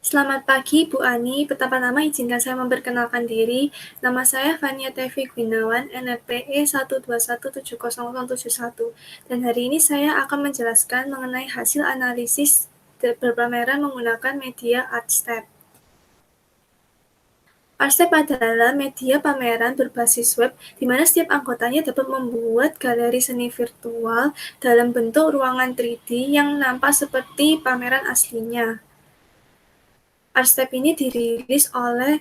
Selamat pagi, Bu Ani. Pertama-tama izinkan saya memperkenalkan diri. Nama saya Fania Tevi Gunawan, NPE 1217071. Dan hari ini saya akan menjelaskan mengenai hasil analisis berpameran menggunakan media Artstep. Artstep adalah media pameran berbasis web di mana setiap anggotanya dapat membuat galeri seni virtual dalam bentuk ruangan 3D yang nampak seperti pameran aslinya. Artstep ini dirilis oleh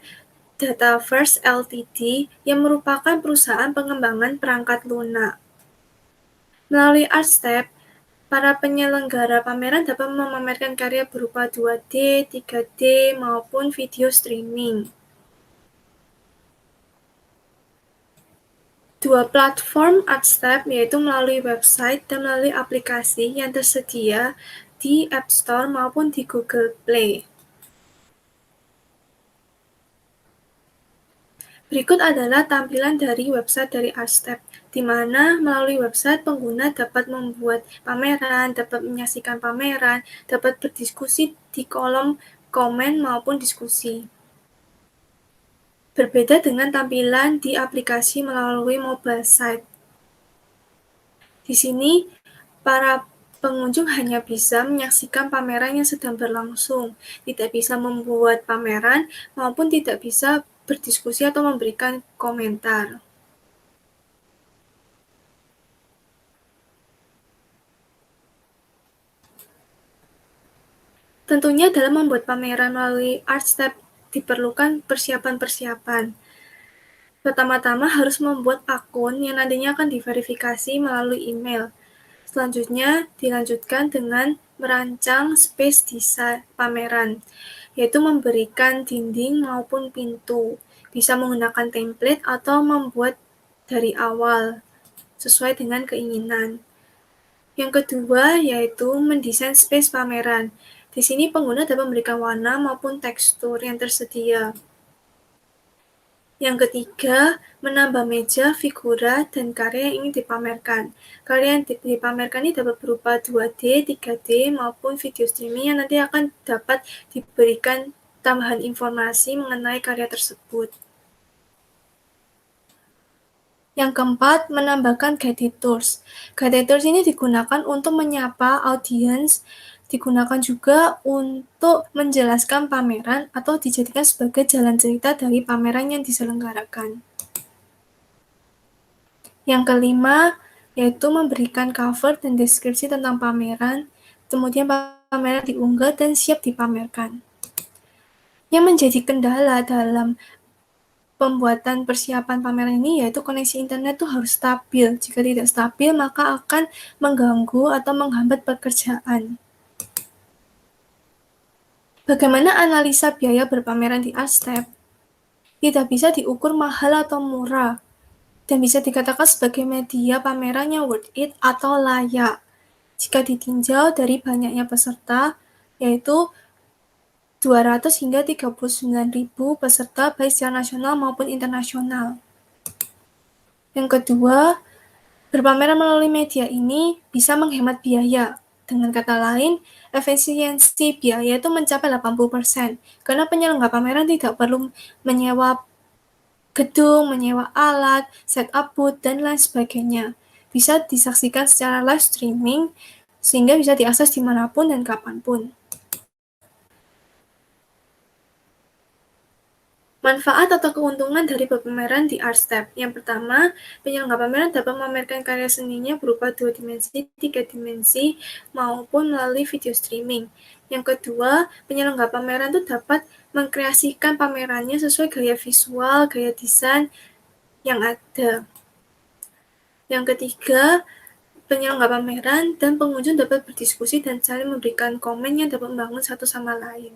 Dataverse Ltd yang merupakan perusahaan pengembangan perangkat lunak. Melalui Artstep, para penyelenggara pameran dapat memamerkan karya berupa 2D, 3D, maupun video streaming. Dua platform Artstep yaitu melalui website dan melalui aplikasi yang tersedia di App Store maupun di Google Play. Berikut adalah tampilan dari website dari Artstep, di mana melalui website pengguna dapat membuat pameran, dapat menyaksikan pameran, dapat berdiskusi di kolom komen maupun diskusi. Berbeda dengan tampilan di aplikasi melalui mobile site. Di sini, para pengunjung hanya bisa menyaksikan pameran yang sedang berlangsung, tidak bisa membuat pameran, maupun tidak bisa berdiskusi atau memberikan komentar. Tentunya dalam membuat pameran melalui Artstep diperlukan persiapan-persiapan. Pertama-tama harus membuat akun yang nantinya akan diverifikasi melalui email. Selanjutnya dilanjutkan dengan merancang space design pameran, yaitu memberikan dinding maupun pintu. Bisa menggunakan template atau membuat dari awal sesuai dengan keinginan. Yang kedua yaitu mendesain space pameran. Di sini pengguna dapat memberikan warna maupun tekstur yang tersedia. Yang ketiga, menambah meja, figura, dan karya yang ingin dipamerkan. Karya yang dipamerkan ini dapat berupa 2D, 3D, maupun video streaming yang nanti akan dapat diberikan tambahan informasi mengenai karya tersebut. Yang keempat, menambahkan guided tours. Guided tours ini digunakan untuk menyapa audiens, digunakan juga untuk menjelaskan pameran atau dijadikan sebagai jalan cerita dari pameran yang diselenggarakan. Yang kelima, yaitu memberikan cover dan deskripsi tentang pameran, kemudian pameran diunggah dan siap dipamerkan. Yang menjadi kendala dalam pembuatan persiapan pameran ini yaitu koneksi internet itu harus stabil. Jika tidak stabil, maka akan mengganggu atau menghambat pekerjaan. Bagaimana analisa biaya berpameran di Artstep? Tidak bisa diukur mahal atau murah, dan bisa dikatakan sebagai media pameran yang worth it atau layak. Jika ditinjau dari banyaknya peserta, yaitu 200 hingga 39.000 peserta baik secara nasional maupun internasional. Yang kedua, berpameran melalui media ini bisa menghemat biaya. Dengan kata lain, efisiensi biaya itu mencapai 80%, karena penyelenggara pameran tidak perlu menyewa gedung, menyewa alat, setup booth, dan lain sebagainya. Bisa disaksikan secara live streaming, sehingga bisa diakses dimanapun dan kapanpun. Manfaat atau keuntungan dari berpameran di Artstep. Yang pertama, penyelenggara pameran dapat memamerkan karya seninya berupa 2 dimensi, 3 dimensi, maupun melalui video streaming. Yang kedua, penyelenggara pameran itu dapat mengkreasikan pamerannya sesuai gaya visual, gaya desain yang ada. Yang ketiga, penyelenggara pameran dan pengunjung dapat berdiskusi dan saling memberikan komen yang dapat membangun satu sama lain.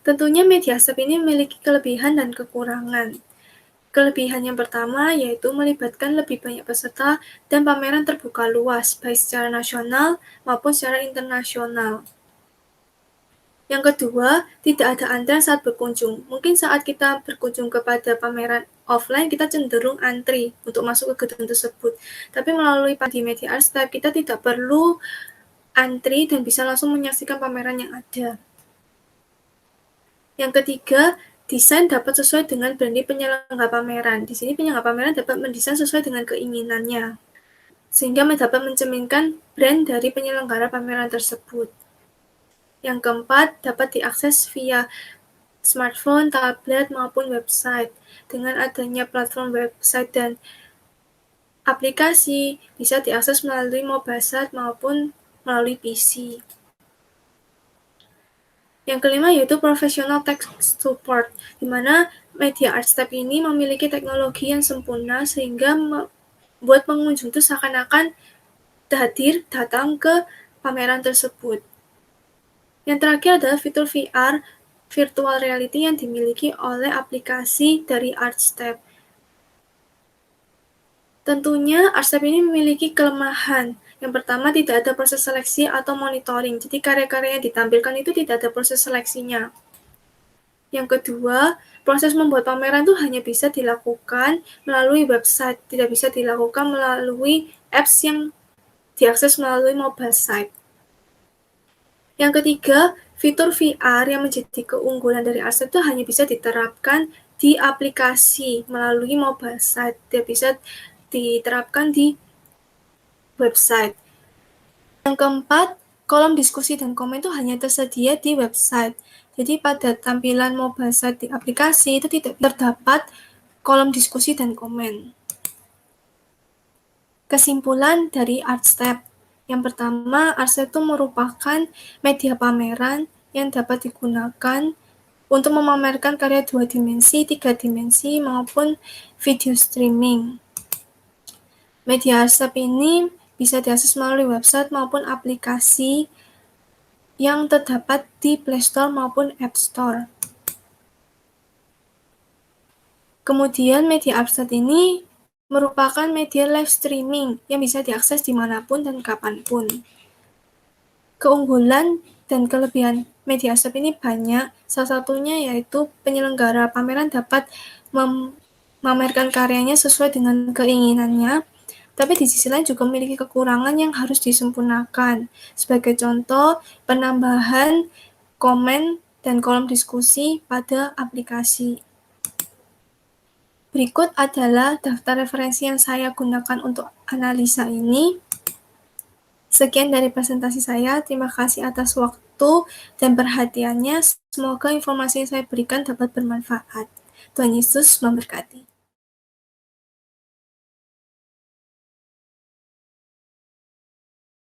Tentunya media Artstep ini memiliki kelebihan dan kekurangan. Kelebihan yang pertama yaitu melibatkan lebih banyak peserta dan pameran terbuka luas, baik secara nasional maupun secara internasional. Yang kedua, tidak ada antrian saat berkunjung. Mungkin saat kita berkunjung kepada pameran offline, kita cenderung antri untuk masuk ke gedung tersebut. Tapi melalui di media Artstep, kita tidak perlu antri dan bisa langsung menyaksikan pameran yang ada. Yang ketiga, desain dapat sesuai dengan branding penyelenggara pameran. Di sini penyelenggara pameran dapat mendesain sesuai dengan keinginannya, sehingga dapat mencerminkan brand dari penyelenggara pameran tersebut. Yang keempat, dapat diakses via smartphone, tablet, maupun website. Dengan adanya platform website dan aplikasi, bisa diakses melalui mobile site maupun melalui PC. Yang kelima yaitu professional tech support, di mana media Artstep ini memiliki teknologi yang sempurna sehingga membuat pengunjung itu seakan-akan datang ke pameran tersebut. Yang terakhir adalah fitur VR, virtual reality yang dimiliki oleh aplikasi dari Artstep. Tentunya Artstep ini memiliki kelemahan. Yang pertama, tidak ada proses seleksi atau monitoring. Jadi karya-karya yang ditampilkan itu tidak ada proses seleksinya. Yang kedua, proses membuat pameran itu hanya bisa dilakukan melalui website, tidak bisa dilakukan melalui apps yang diakses melalui mobile site. Yang ketiga, fitur VR yang menjadi keunggulan dari Artstep itu hanya bisa diterapkan di aplikasi melalui mobile site, tidak bisa diterapkan di website. Yang keempat, kolom diskusi dan komen itu hanya tersedia di website. Jadi pada tampilan mobile site di aplikasi itu tidak terdapat kolom diskusi dan komen. Kesimpulan dari Artstep. Yang pertama, Artstep itu merupakan media pameran yang dapat digunakan untuk memamerkan karya 2 dimensi, 3 dimensi, maupun video streaming. Media Artstep ini bisa diakses melalui website maupun aplikasi yang terdapat di Play Store maupun App Store. Kemudian media Artstep ini merupakan media live streaming yang bisa diakses dimanapun dan kapanpun. Keunggulan dan kelebihan media Artstep ini banyak, salah satunya yaitu penyelenggara pameran dapat memamerkan karyanya sesuai dengan keinginannya, tapi di sisi lain juga memiliki kekurangan yang harus disempurnakan. Sebagai contoh, penambahan komen dan kolom diskusi pada aplikasi. Berikut adalah daftar referensi yang saya gunakan untuk analisa ini. Sekian dari presentasi saya. Terima kasih atas waktu dan perhatiannya. Semoga informasi yang saya berikan dapat bermanfaat. Tuhan Yesus memberkati.